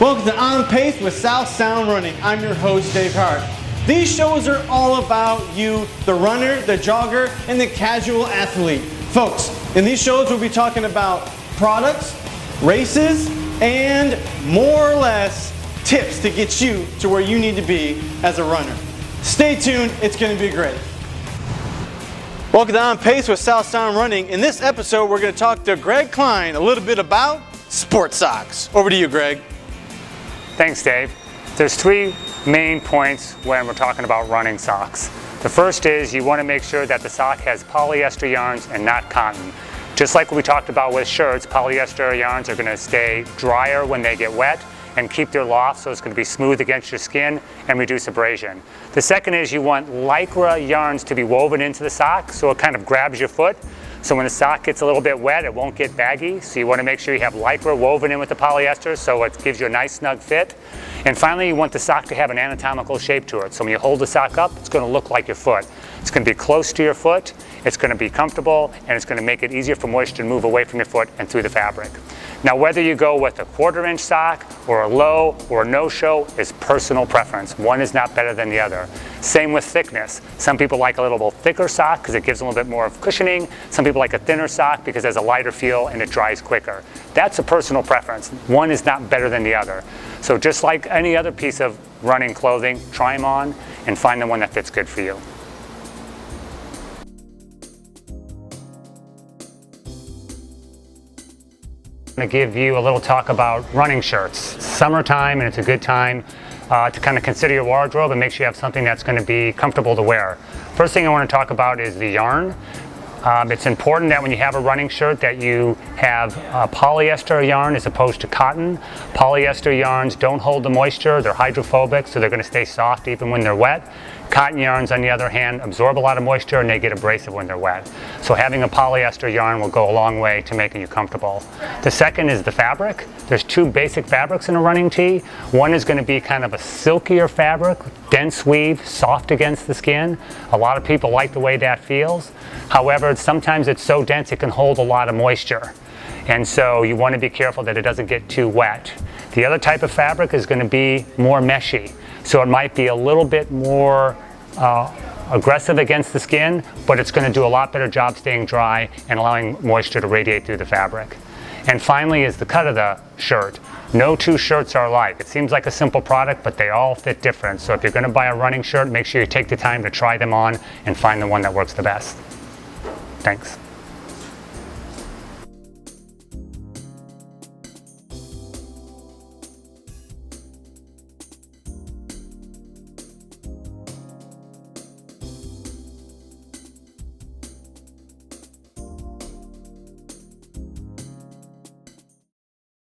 Welcome to On Pace with South Sound Running. I'm your host, Dave Hardt. These shows are all about you, the runner, the jogger, and the casual athlete. Folks, in these shows we'll be talking about products, races, and more or less tips to get you to where you need to be as a runner. Stay tuned, it's going to be great. Welcome to On Pace with South Sound Running. In this episode we're going to talk to Greg Klein a little bit about sports socks. Over to you, Greg. Thanks, Dave. There's three main points when we're talking about running socks. The first is you want to make sure that the sock has polyester yarns and not cotton. Just like we talked about with shirts, polyester yarns are going to stay drier when they get wet and keep their loft, so it's going to be smooth against your skin and reduce abrasion. The second is you want lycra yarns to be woven into the sock so it kind of grabs your foot. So when the sock gets a little bit wet, it won't get baggy. So you want to make sure you have lycra woven in with the polyester so it gives you a nice snug fit. And finally, you want the sock to have an anatomical shape to it. So when you hold the sock up, it's going to look like your foot. It's going to be close to your foot, it's going to be comfortable, and it's going to make it easier for moisture to move away from your foot and through the fabric. Now, whether you go with a 1/4-inch sock or a low or a no-show is personal preference. One is not better than the other. Same with thickness. Some people like a little bit thicker sock because it gives them a little bit more of cushioning. Some people like a thinner sock because it has a lighter feel and it dries quicker. That's a personal preference. One is not better than the other. So just like any other piece of running clothing, try them on and find the one that fits good for you. I'm going to give you a little talk about running shirts. It's summertime and it's a good time to kind of consider your wardrobe and make sure you have something that's going to be comfortable to wear. First thing I want to talk about is the yarn. It's important that when you have a running shirt that you have polyester yarn as opposed to cotton. Polyester yarns don't hold the moisture, they're hydrophobic, so they're going to stay soft even when they're wet. Cotton yarns, on the other hand, absorb a lot of moisture and they get abrasive when they're wet. So having a polyester yarn will go a long way to making you comfortable. The second is the fabric. There's two basic fabrics in a running tee. One is going to be kind of a silkier fabric, dense weave, soft against the skin. A lot of people like the way that feels. However, sometimes it's so dense it can hold a lot of moisture. And so you want to be careful that it doesn't get too wet. The other type of fabric is going to be more meshy. So it might be a little bit more aggressive against the skin, but it's going to do a lot better job staying dry and allowing moisture to radiate through the fabric. And finally is the cut of the shirt. No two shirts are alike. It seems like a simple product, but they all fit different. So if you're going to buy a running shirt, make sure you take the time to try them on and find the one that works the best. Thanks.